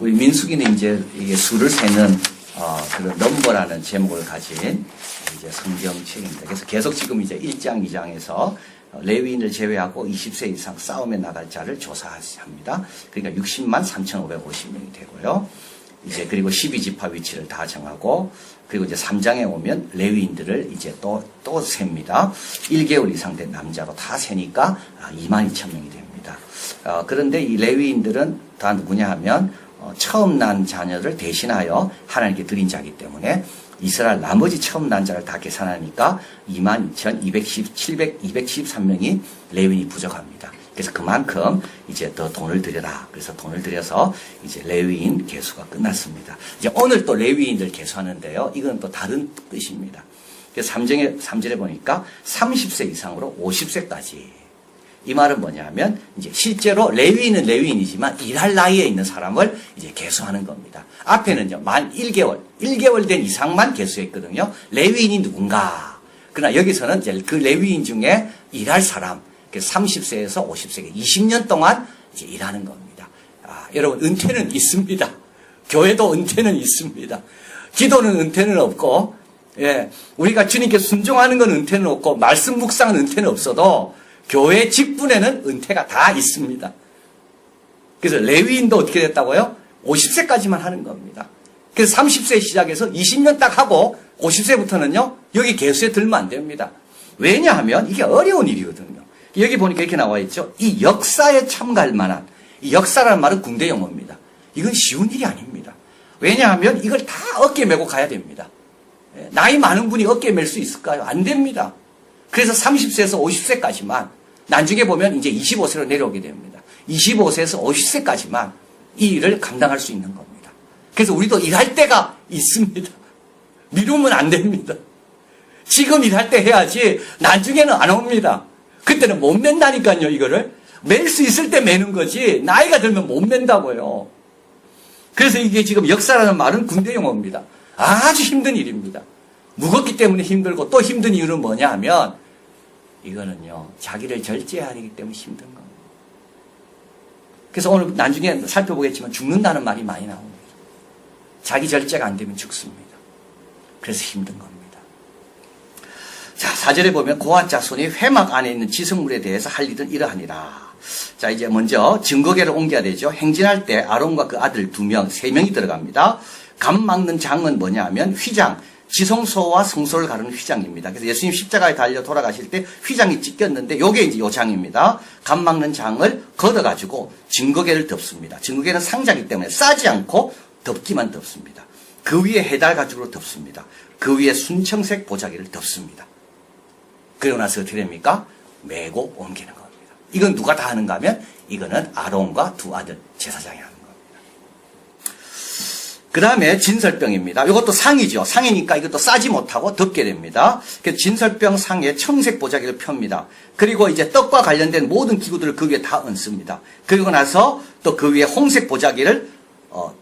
우리 민수기는 이제 이게 수를 세는 그런 넘버라는 제목을 가진 이제 성경책입니다. 그래서 계속 지금 이제 1장, 2장에서 레위인을 제외하고 20세 이상 싸움에 나갈 자를 조사합니다. 그러니까 60만 3,550명이 되고요. 이제 그리고 12지파 위치를 다 정하고 그리고 이제 3장에 오면 레위인들을 이제 또 셉니다. 1개월 이상 된 남자로 다 세니까 22,000명이 됩니다. 그런데 이 레위인들은 다 누구냐 하면 처음 난 자녀를 대신하여 하나님께 드린 자이기 때문에 이스라엘 나머지 처음 난 자를 다 계산하니까 22,213명이 레위인이 부족합니다. 그래서 그만큼 이제 더 돈을 들여라. 그래서 돈을 들여서 이제 레위인 계수가 끝났습니다. 이제 오늘 또 레위인들 계수하는데요. 이건 또 다른 뜻입니다. 그래서 3절에 보니까 30세 이상으로 50세까지. 이 말은 뭐냐면 이제 실제로 레위인은 레위인이지만 일할 나이에 있는 사람을 이제 계수하는 겁니다. 앞에는요, 만 1개월 된 이상만 계수했거든요. 레위인이 누군가. 그러나 여기서는 이제 그 레위인 중에 일할 사람, 30세에서 50세에 20년 동안 이제 일하는 겁니다. 여러분, 은퇴는 있습니다. 교회도 은퇴는 있습니다. 기도는 은퇴는 없고, 예, 우리가 주님께 순종하는 건 은퇴는 없고, 말씀 묵상은 은퇴는 없어도, 교회 직분에는 은퇴가 다 있습니다. 그래서 레위인도 어떻게 됐다고요? 50세까지만 하는 겁니다. 그래서 30세 시작해서 20년 딱 하고, 50세부터는요, 여기 계수에 들면 안 됩니다. 왜냐하면 이게 어려운 일이거든요. 여기 보니까 이렇게 나와 있죠. 이 역사에 참가할 만한, 이 역사라는 말은 군대 용어입니다. 이건 쉬운 일이 아닙니다. 왜냐하면 이걸 다 어깨에 메고 가야 됩니다. 나이 많은 분이 어깨에 멜 수 있을까요? 안 됩니다. 그래서 30세에서 50세까지만, 나중에 보면 이제 25세로 내려오게 됩니다. 25세에서 50세까지만 이 일을 감당할 수 있는 겁니다. 그래서 우리도 일할 때가 있습니다. 미루면 안 됩니다. 지금 일할 때 해야지 나중에는 안 옵니다. 그때는 못 맨다니까요, 이거를. 맬 수 있을 때 매는 거지, 나이가 들면 못 맨다고요. 그래서 이게 지금 역사라는 말은 군대 용어입니다. 아주 힘든 일입니다. 무겁기 때문에 힘들고 또 힘든 이유는 뭐냐 하면, 이거는요, 자기를 절제하기 때문에 힘든 겁니다. 그래서 오늘 나중에 살펴보겠지만 죽는다는 말이 많이 나옵니다. 자기 절제가 안 되면 죽습니다. 그래서 힘든 겁니다. 자, 4절에 보면 고앗 자손이 회막 안에 있는 지성물에 대해서 할 일은 이러하니라. 자, 이제 먼저 증거계를 옮겨야 되죠. 행진할 때 아론과 그 아들 2명, 3명이 들어갑니다. 감 막는 장은 뭐냐 하면 휘장, 지성소와 성소를 가르는 휘장입니다. 그래서 예수님 십자가에 달려 돌아가실 때 휘장이 찢겼는데 요게 이제 요 장입니다. 감 막는 장을 걷어가지고 증거계를 덮습니다. 증거계는 상자이기 때문에 싸지 않고 덮기만 덮습니다. 그 위에 해달 가죽으로 덮습니다. 그 위에 순청색 보자기를 덮습니다. 그러고 나서 어떻게 됩니까? 메고 옮기는 겁니다. 이건 누가 다 하는가 하면 이거는 아론과 2 아들 제사장이 하는 겁니다. 그 다음에 진설병입니다. 이것도 상이죠. 상이니까 이것도 싸지 못하고 덮게 됩니다. 그래서 진설병 상에 청색 보자기를 펴니다. 그리고 이제 떡과 관련된 모든 기구들을 그 위에 다 얹습니다. 그리고 나서 또 그 위에 홍색 보자기를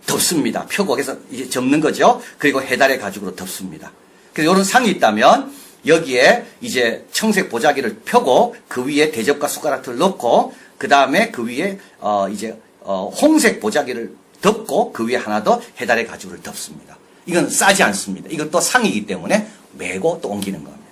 덮습니다. 펴고 그래서 이제 접는 거죠. 그리고 해달의 가죽으로 덮습니다. 그래서 이런 상이 있다면 여기에 이제 청색 보자기를 펴고 그 위에 대접과 숟가락을 넣고 그 다음에 그 위에 이제 홍색 보자기를 덮고 그 위에 하나 더 해달의 가죽을 덮습니다. 이건 싸지 않습니다. 이것도 상이기 때문에 메고 또 옮기는 겁니다.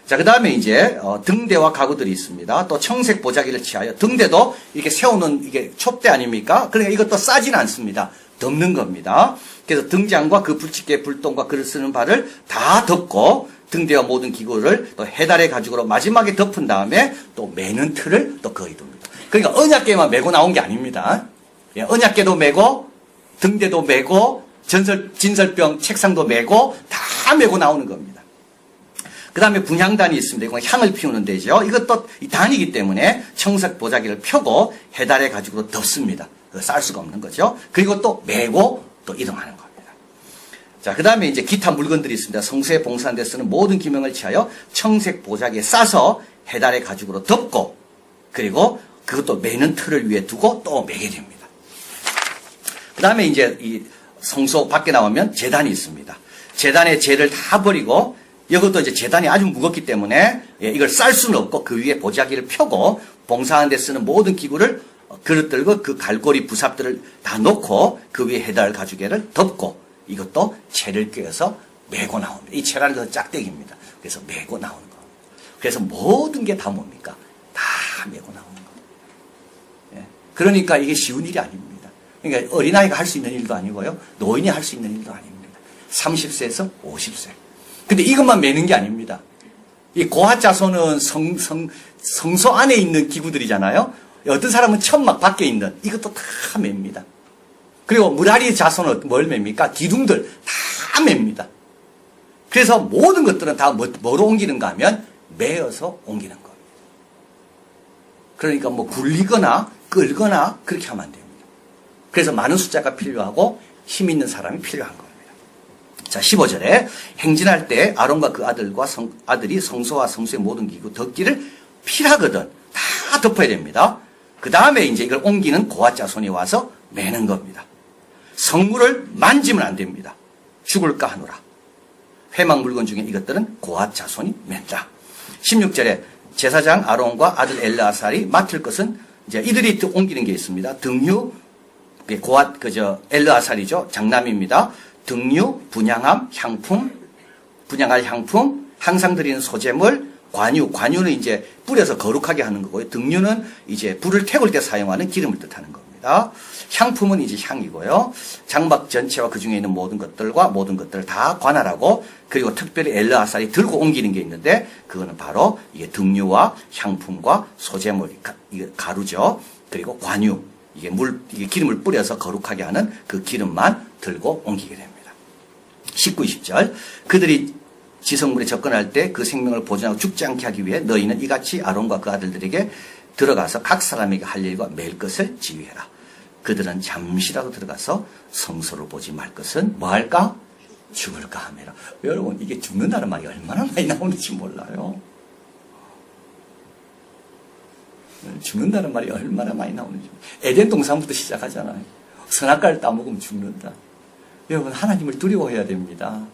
자, 그 다음에 이제 등대와 가구들이 있습니다. 또 청색 보자기를 취하여 등대도 이렇게 세우는 이게 촛대 아닙니까? 그러니까 이것도 싸지는 않습니다. 덮는 겁니다. 그래서 등장과 그 불집게 불똥과 그릇 쓰는 발을 다 덮고 등대와 모든 기구를 또 해달의 가죽으로 마지막에 덮은 다음에 또 매는 틀을 또 거의 둡니다. 그러니까 언약궤만 메고 나온 게 아닙니다. 언약궤도 메고 등대도 메고 진설병 책상도 메고 다 메고 나오는 겁니다. 그 다음에 분향단이 있습니다. 이건 향을 피우는 데죠. 이것도 단이기 때문에 청색 보자기를 펴고 해달의 가죽으로 덮습니다. 쌀 수가 없는 거죠. 그리고 또 메고 또 이동하는 겁니다. 자, 그 다음에 이제 기타 물건들이 있습니다. 성소에 봉사하는 데 쓰는 모든 기명을 취하여 청색 보자기에 싸서 해달의 가죽으로 덮고 그리고 그것도 매는 틀을 위에 두고 또 매게 됩니다. 그 다음에 이제 이 성소 밖에 나오면 제단이 있습니다. 제단에 재를 다 버리고 이것도 이제 제단이 아주 무겁기 때문에 이걸 쌀 수는 없고 그 위에 보자기를 펴고 봉사하는 데 쓰는 모든 기구를 그릇들과 그 갈고리 부삽들을 다 놓고 그 위에 해달 가죽에를 덮고 이것도 채를 꿰어서 메고 나옵니다. 이 채라는 것은 짝대기입니다. 그래서 메고 나오는 겁니다. 그래서 모든 게 다 뭡니까? 다 메고 나오는 겁니다. 예. 그러니까 이게 쉬운 일이 아닙니다. 그러니까 어린아이가 할 수 있는 일도 아니고요. 노인이 할 수 있는 일도 아닙니다. 30세에서 50세. 근데 이것만 메는 게 아닙니다. 이 고핫자손은 성소 안에 있는 기구들이잖아요. 어떤 사람은 천막 밖에 있는 이것도 다 맵니다. 그리고 무라리 자손은 뭘 맵니까? 기둥들 다 맵니다. 그래서 모든 것들은 다 뭐로 옮기는가 하면 매어서 옮기는 겁니다. 그러니까 뭐 굴리거나 끌거나 그렇게 하면 안 됩니다. 그래서 많은 숫자가 필요하고 힘 있는 사람이 필요한 겁니다. 자, 15절에 행진할 때 아론과 그 아들이 성소와 성소의 모든 기구 덮기를 필하거든 다 덮어야 됩니다. 그 다음에 이제 이걸 옮기는 고핫 자손이 와서 매는 겁니다. 성물을 만지면 안 됩니다. 죽을까 하노라. 회막 물건 중에 이것들은 고핫 자손이 맨다. 16절에 제사장 아론과 아들 엘르아살이 맡을 것은 이제 이들이 옮기는 게 있습니다. 등유, 고핫 엘르아살이죠. 장남입니다. 등유, 분향함, 향품, 분향할 향품, 항상 드리는 소재물, 관유는 이제 뿌려서 거룩하게 하는 거고요. 등유는 이제 불을 태울 때 사용하는 기름을 뜻하는 겁니다. 향품은 이제 향이고요. 장막 전체와 그 중에 있는 모든 것들을 다 관할하고, 그리고 특별히 엘르아살이 들고 옮기는 게 있는데, 그거는 바로 이게 등유와 향품과 소재물, 이게 가루죠. 그리고 관유, 이게 기름을 뿌려서 거룩하게 하는 그 기름만 들고 옮기게 됩니다. 19, 20절. 그들이 지성물에 접근할 때 그 생명을 보존하고 죽지 않게 하기 위해 너희는 이같이 아론과 그 아들들에게 들어가서 각 사람에게 할 일과 매일 것을 지휘해라. 그들은 잠시라도 들어가서 성소를 보지 말 것은 뭐 할까? 죽을까 하매라. 여러분, 이게 죽는다는 말이 얼마나 많이 나오는지 몰라요. 죽는다는 말이 얼마나 많이 나오는지. 에덴 동산부터 시작하잖아요. 선악과를 따먹으면 죽는다. 여러분, 하나님을 두려워해야 됩니다.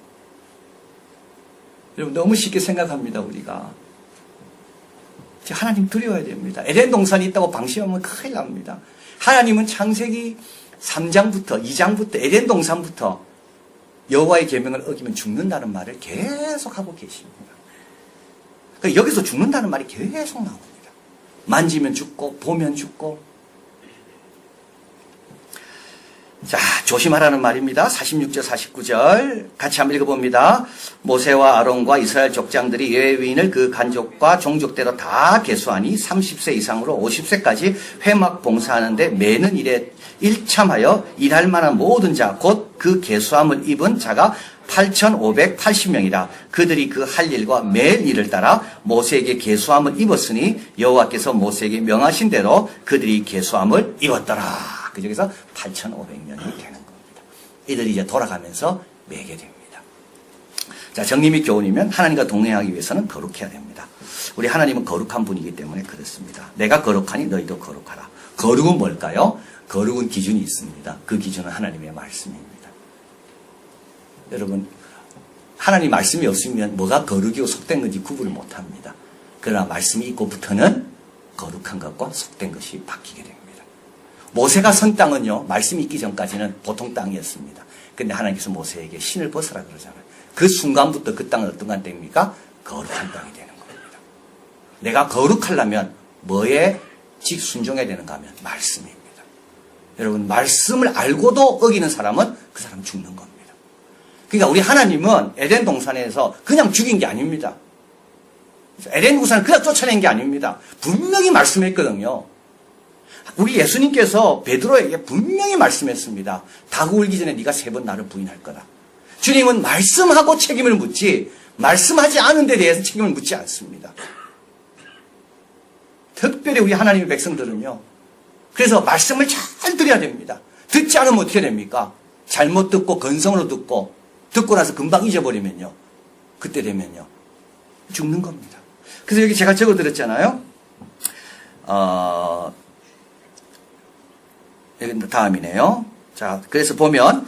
여러분, 너무 쉽게 생각합니다, 우리가. 하나님 두려워해야 됩니다. 에덴 동산이 있다고 방심하면 큰일 납니다. 하나님은 창세기 3장부터 2장부터 에덴 동산부터 여호와의 계명을 어기면 죽는다는 말을 계속 하고 계십니다. 그러니까 여기서 죽는다는 말이 계속 나옵니다. 만지면 죽고 보면 죽고. 자, 조심하라는 말입니다. 46절 49절 같이 한번 읽어봅니다. 모세와 아론과 이스라엘 족장들이 레위인을 그 간족과 종족대로 다 계수하니 30세 이상으로 50세까지 회막 봉사하는데 매는 일에 일참하여 일할 만한 모든 자 곧 그 계수함을 입은 자가 8,580명이라. 그들이 그 할 일과 매일 일을 따라 모세에게 계수함을 입었으니 여호와께서 모세에게 명하신 대로 그들이 계수함을 입었더라. 그 중에서 8,500명이 되는 겁니다. 이들이 이제 돌아가면서 매게 됩니다. 자, 정리 및 교훈이면 하나님과 동행하기 위해서는 거룩해야 됩니다. 우리 하나님은 거룩한 분이기 때문에 그렇습니다. 내가 거룩하니 너희도 거룩하라. 거룩은 뭘까요? 거룩은 기준이 있습니다. 그 기준은 하나님의 말씀입니다. 여러분, 하나님 말씀이 없으면 뭐가 거룩이고 속된 건지 구분을 못합니다. 그러나 말씀이 있고부터는 거룩한 것과 속된 것이 바뀌게 됩니다. 모세가 선 땅은요, 말씀이 있기 전까지는 보통 땅이었습니다. 근데 하나님께서 모세에게 신을 벗으라 그러잖아요. 그 순간부터 그 땅은 어떤 땅입니까? 거룩한 땅이 되는 겁니다. 내가 거룩하려면 뭐에 순종해야 되는가 하면 말씀입니다. 여러분, 말씀을 알고도 어기는 사람은 그 사람 죽는 겁니다. 그러니까 우리 하나님은 에덴 동산에서 그냥 죽인 게 아닙니다. 에덴 동산을 그냥 쫓아낸 게 아닙니다. 분명히 말씀했거든요. 우리 예수님께서 베드로에게 분명히 말씀했습니다. 닭 울기 전에 네가 3번 나를 부인할 거다. 주님은 말씀하고 책임을 묻지 말씀하지 않은 데 대해서 책임을 묻지 않습니다. 특별히 우리 하나님의 백성들은요. 그래서 말씀을 잘 들어야 됩니다. 듣지 않으면 어떻게 됩니까? 잘못 듣고 건성으로 듣고 나서 금방 잊어버리면요. 그때 되면요. 죽는 겁니다. 그래서 여기 제가 적어드렸잖아요. 여기 다음이네요. 자, 그래서 보면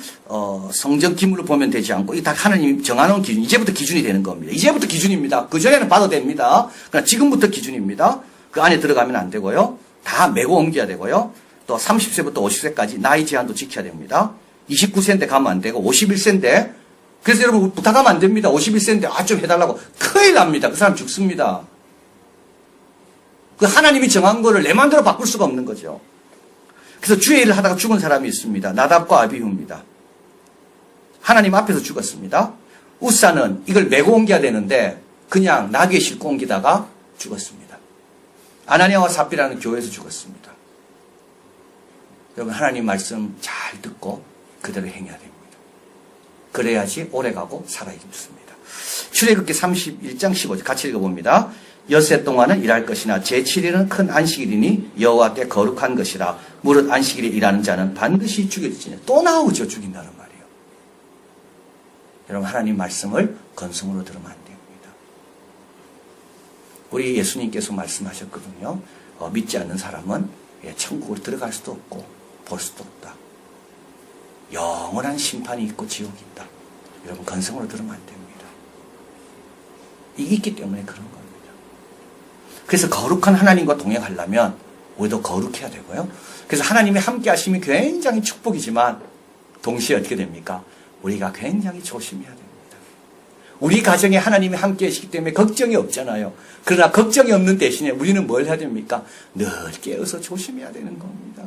성전 기물을 보면 되지 않고 이 다 하나님이 정하는 기준, 이제부터 기준이 되는 겁니다. 이제부터 기준입니다. 그 전에는 봐도 됩니다. 그러나 지금부터 기준입니다. 그 안에 들어가면 안 되고요. 다 메고 옮겨야 되고요. 또 30세부터 50세까지 나이 제한도 지켜야 됩니다. 29세인데 가면 안 되고 51세인데 그래서 여러분 부탁하면 안 됩니다. 51세인데 좀 해달라고 큰일 납니다. 그 사람 죽습니다. 그 하나님이 정한 거를 내 마음대로 바꿀 수가 없는 거죠. 그래서 주의 일을 하다가 죽은 사람이 있습니다. 나답과 아비후입니다. 하나님 앞에서 죽었습니다. 우사는 이걸 메고 옮겨야 되는데 그냥 나귀에 싣고 옮기다가 죽었습니다. 아나니아와 삽비라는 교회에서 죽었습니다. 여러분 하나님 말씀 잘 듣고 그대로 행해야 됩니다. 그래야지 오래가고 살아있습니다. 출애굽기 31장 15절 같이 읽어봅니다. 엿새 동안은 일할 것이나 제7일은 큰 안식일이니 여호와께 거룩한 것이라 무릇 안식일에 일하는 자는 반드시 죽여지니 또 나오죠. 죽인다는 말이에요. 여러분 하나님 말씀을 건성으로 들으면 안 됩니다. 우리 예수님께서 말씀하셨거든요. 믿지 않는 사람은 천국으로 들어갈 수도 없고 볼 수도 없다. 영원한 심판이 있고 지옥이 있다. 여러분 건성으로 들으면 안 됩니다. 이게 있기 때문에 그런 겁니다. 그래서 거룩한 하나님과 동행하려면 우리도 거룩해야 되고요. 그래서 하나님이 함께 하심이 굉장히 축복이지만 동시에 어떻게 됩니까? 우리가 굉장히 조심해야 됩니다. 우리 가정에 하나님이 함께 하시기 때문에 걱정이 없잖아요. 그러나 걱정이 없는 대신에 우리는 뭘 해야 됩니까? 늘 깨어서 조심해야 되는 겁니다.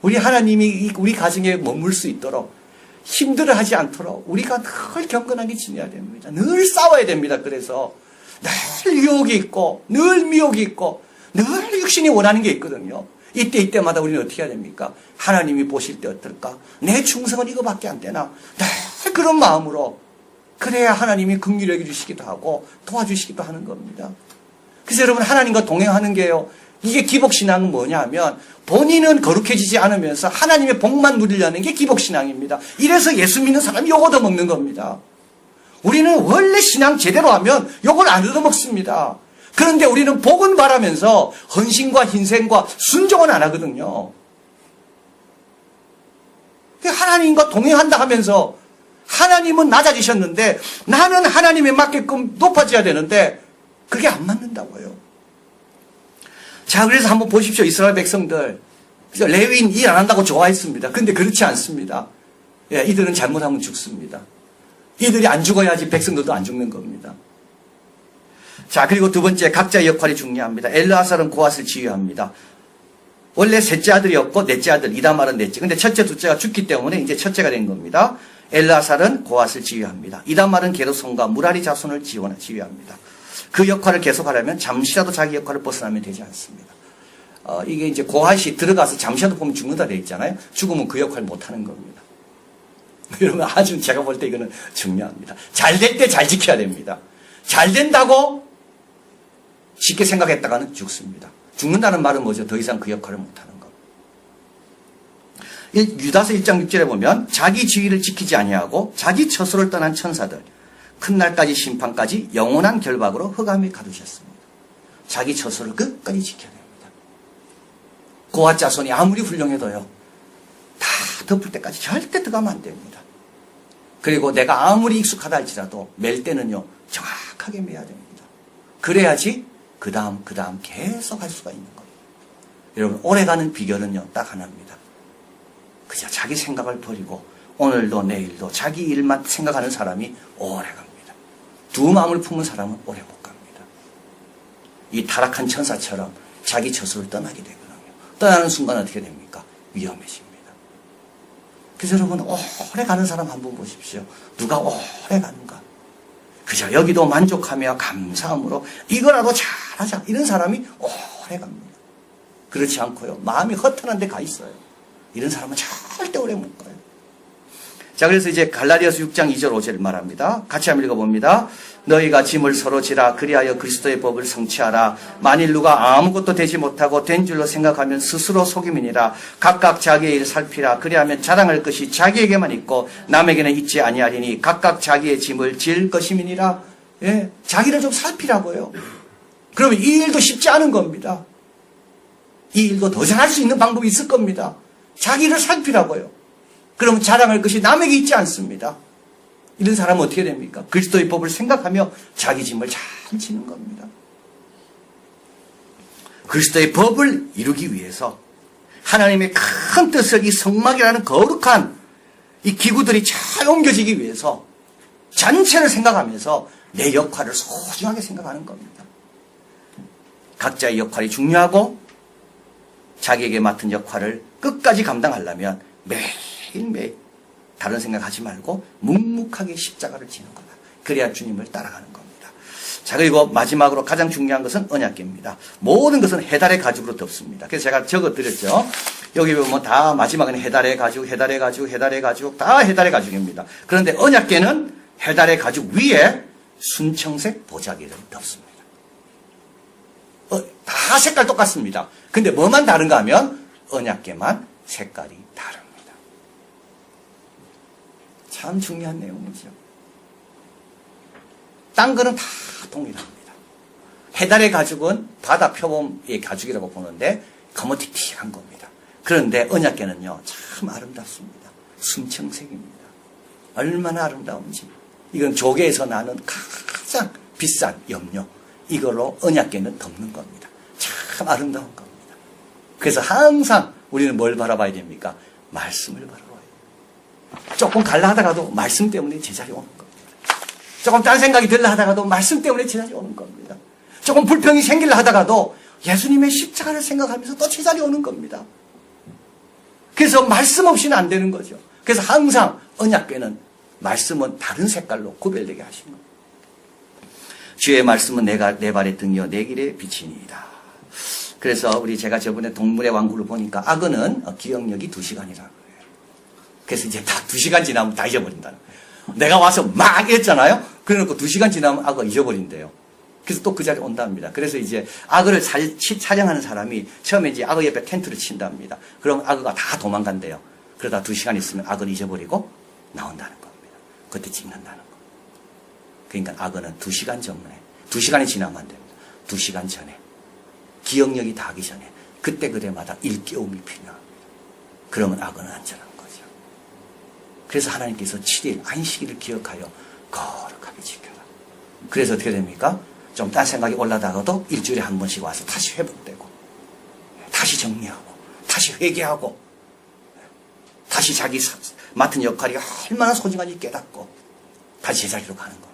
우리 하나님이 우리 가정에 머물 수 있도록 힘들어하지 않도록 우리가 늘 경건하게 지내야 됩니다. 늘 싸워야 됩니다. 그래서 늘 유혹이 있고 늘 미혹이 있고 늘 육신이 원하는 게 있거든요. 이때마다 우리는 어떻게 해야 됩니까? 하나님이 보실 때 어떨까? 내 충성은 이거밖에 안 되나? 늘 그런 마음으로 그래야 하나님이 긍휼히 여겨주시기도 하고 도와주시기도 하는 겁니다. 그래서 여러분 하나님과 동행하는 게요. 이게 기복신앙은 뭐냐 하면 본인은 거룩해지지 않으면서 하나님의 복만 누리려는 게 기복신앙입니다. 이래서 예수 믿는 사람이 욕 얻어먹는 겁니다. 우리는 원래 신앙 제대로 하면 욕을 안 얻어먹습니다. 그런데 우리는 복은 바라면서 헌신과 희생과 순종은 안 하거든요. 하나님과 동행한다 하면서 하나님은 낮아지셨는데 나는 하나님에 맞게끔 높아져야 되는데 그게 안 맞는다고요. 자, 그래서 한번 보십시오. 이스라엘 백성들. 레위인 일 안 한다고 좋아했습니다. 근데 그렇지 않습니다. 예, 이들은 잘못하면 죽습니다. 이들이 안 죽어야지 백성들도 안 죽는 겁니다. 자, 그리고 두 번째, 각자의 역할이 중요합니다. 엘르아살은 고앗을 지휘합니다. 원래 셋째 아들이었고 넷째 아들, 이다말은 넷째. 근데 첫째, 둘째가 죽기 때문에 이제 첫째가 된 겁니다. 엘르아살은 고앗을 지휘합니다. 이다말은 게르손과 무라리 자손을 지휘합니다. 그 역할을 계속하려면 잠시라도 자기 역할을 벗어나면 되지 않습니다. 이게 이제 고앗이 들어가서 잠시라도 보면 죽는다 되어 있잖아요. 죽으면 그 역할 못하는 겁니다. 여러분 아주 제가 볼 때 이거는 중요합니다. 잘 될 때 잘 지켜야 됩니다. 잘 된다고 쉽게 생각했다가는 죽습니다. 죽는다는 말은 뭐죠? 더 이상 그 역할을 못하는 것. 유다서 1장 6절에 보면 자기 지위를 지키지 아니하고 자기 처소를 떠난 천사들 큰 날까지 심판까지 영원한 결박으로 흑암에 가두셨습니다. 자기 처소를 끝까지 지켜야 됩니다. 고앗 자손이 아무리 훌륭해도요. 다 덮을 때까지 절대 들어가면 안 됩니다. 그리고 내가 아무리 익숙하다 할지라도 맬 때는요. 정확하게 매야 됩니다. 그래야지 그 다음 계속 할 수가 있는 겁니다. 여러분 오래가는 비결은요. 딱 하나입니다. 그저 자기 생각을 버리고 오늘도 내일도 자기 일만 생각하는 사람이 오래 갑니다. 두 마음을 품은 사람은 오래 못 갑니다. 이 타락한 천사처럼 자기 처소를 떠나게 되거든요. 떠나는 순간 어떻게 됩니까? 위험해집니다. 그래서 여러분 오래 가는 사람 한번 보십시오. 누가 오래 가는가? 그저 여기도 만족하며 감사함으로 이거라도 잘하자 이런 사람이 오래 갑니다. 그렇지 않고요. 마음이 허탄한 데 가 있어요. 이런 사람은 절대 오래 못 가요. 자, 그래서 이제 갈라디아서 6장 2절 5절 말합니다. 같이 한번 읽어봅니다. 너희가 짐을 서로 지라 그리하여 그리스도의 법을 성취하라. 만일 누가 아무것도 되지 못하고 된 줄로 생각하면 스스로 속임이니라. 각각 자기의 일 살피라. 그리하면 자랑할 것이 자기에게만 있고 남에게는 있지 아니하리니 각각 자기의 짐을 질 것임이니라. 예, 자기를 좀 살피라고요. 그러면 이 일도 쉽지 않은 겁니다. 이 일도 더 잘할 수 있는 방법이 있을 겁니다. 자기를 살피라고요. 그러면 자랑할 것이 남에게 있지 않습니다. 이런 사람은 어떻게 됩니까? 그리스도의 법을 생각하며 자기 짐을 잘 지는 겁니다. 그리스도의 법을 이루기 위해서 하나님의 큰 뜻을 이 성막이라는 거룩한 이 기구들이 잘 옮겨지기 위해서 전체를 생각하면서 내 역할을 소중하게 생각하는 겁니다. 각자의 역할이 중요하고 자기에게 맡은 역할을 끝까지 감당하려면 매일매일 다른 생각하지 말고 묵묵하게 십자가를 지는 거다. 그래야 주님을 따라가는 겁니다. 자, 그리고 마지막으로 가장 중요한 것은 언약궤입니다. 모든 것은 해달의 가죽으로 덮습니다. 그래서 제가 적어드렸죠. 여기 보면 다 마지막에는 해달의 가죽, 해달의 가죽, 해달의 가죽, 다 해달의 가죽입니다. 그런데 언약궤는 해달의 가죽 위에 순청색 보자기를 덮습니다. 다 색깔 똑같습니다. 근데 뭐만 다른가 하면 언약궤만 색깔이 다릅니다. 참 중요한 내용이죠. 딴 거는 다 동일합니다. 해달의 가죽은 바다 표범의 가죽이라고 보는데 거무튀튀한 겁니다. 그런데 언약궤는요 참 아름답습니다. 순청색입니다. 얼마나 아름다운지. 이건 조개에서 나는 가장 비싼 염료. 이걸로 언약궤는 덮는 겁니다. 참 아름다운 겁니다. 그래서 항상 우리는 뭘 바라봐야 됩니까? 말씀을 바라봐야 돼요. 조금 갈라 하다가도 말씀 때문에 제자리 오는 겁니다. 조금 딴 생각이 들라 하다가도 말씀 때문에 제자리 오는 겁니다. 조금 불평이 생길라 하다가도 예수님의 십자가를 생각하면서 또 제자리 오는 겁니다. 그래서 말씀 없이는 안 되는 거죠. 그래서 항상 언약궤는 말씀은 다른 색깔로 구별되게 하신 겁니다. 주의 말씀은 내 발의 등이요 내 길의 빛이니이다. 그래서 제가 저번에 동물의 왕국을 보니까 악어는 기억력이 2시간이라고 그래요. 그래서 이제 다 2시간 지나면 다 잊어버린다는 거예요. 내가 와서 막 이랬잖아요. 그래놓고 2시간 지나면 악어 잊어버린대요. 그래서 또 그 자리에 온답니다. 그래서 이제 악어를 촬영하는 사람이 처음에 이제 악어 옆에 텐트를 친답니다. 그럼 악어가 다 도망간대요. 그러다 2시간 있으면 악어를 잊어버리고 나온다는 겁니다. 그때 찍는다는 거예요. 그러니까 악어는 2시간 전에, 2시간이 지나면 안 됩니다. 2시간 전에, 기억력이 다 하기 전에, 그때마다 일깨움이 필요합니다. 그러면 악어는 안전한 거죠. 그래서 하나님께서 7일 안식일을 기억하여 거룩하게 지켜라. 그래서 어떻게 됩니까? 좀 딴 생각이 올라다가도 일주일에 한 번씩 와서 다시 회복되고, 다시 정리하고, 다시 회개하고, 다시 자기 맡은 역할이 얼마나 소중한지 깨닫고, 다시 제자리로 가는 겁니다.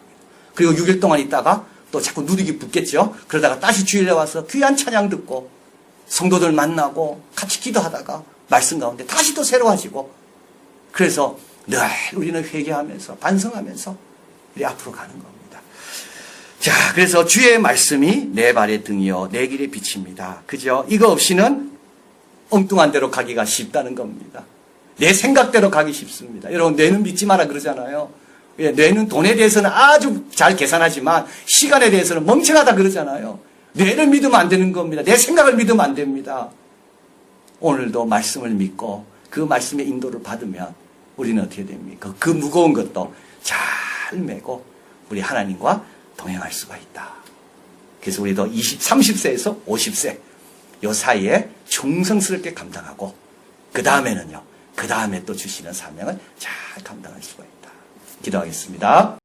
그리고 6일 동안 있다가 또 자꾸 누리기 붙겠죠. 그러다가 다시 주일에 와서 귀한 찬양 듣고 성도들 만나고 같이 기도하다가 말씀 가운데 다시 또 새로워지고, 그래서 늘 우리는 회개하면서 반성하면서 우리 앞으로 가는 겁니다. 자, 그래서 주의 말씀이 내 발의 등이요 내 길의 빛입니다. 그죠? 이거 없이는 엉뚱한 대로 가기가 쉽다는 겁니다. 내 생각대로 가기 쉽습니다. 여러분, 뇌는 믿지 마라 그러잖아요. 뇌는 돈에 대해서는 아주 잘 계산하지만 시간에 대해서는 멍청하다 그러잖아요. 뇌를 믿으면 안 되는 겁니다. 내 생각을 믿으면 안 됩니다. 오늘도 말씀을 믿고 그 말씀의 인도를 받으면 우리는 어떻게 됩니까? 그 무거운 것도 잘 메고 우리 하나님과 동행할 수가 있다. 그래서 우리도 30세에서 50세 요 사이에 충성스럽게 감당하고 그 다음에는요. 그 다음에 또 주시는 사명을 잘 감당할 수가 있다. 기도하겠습니다.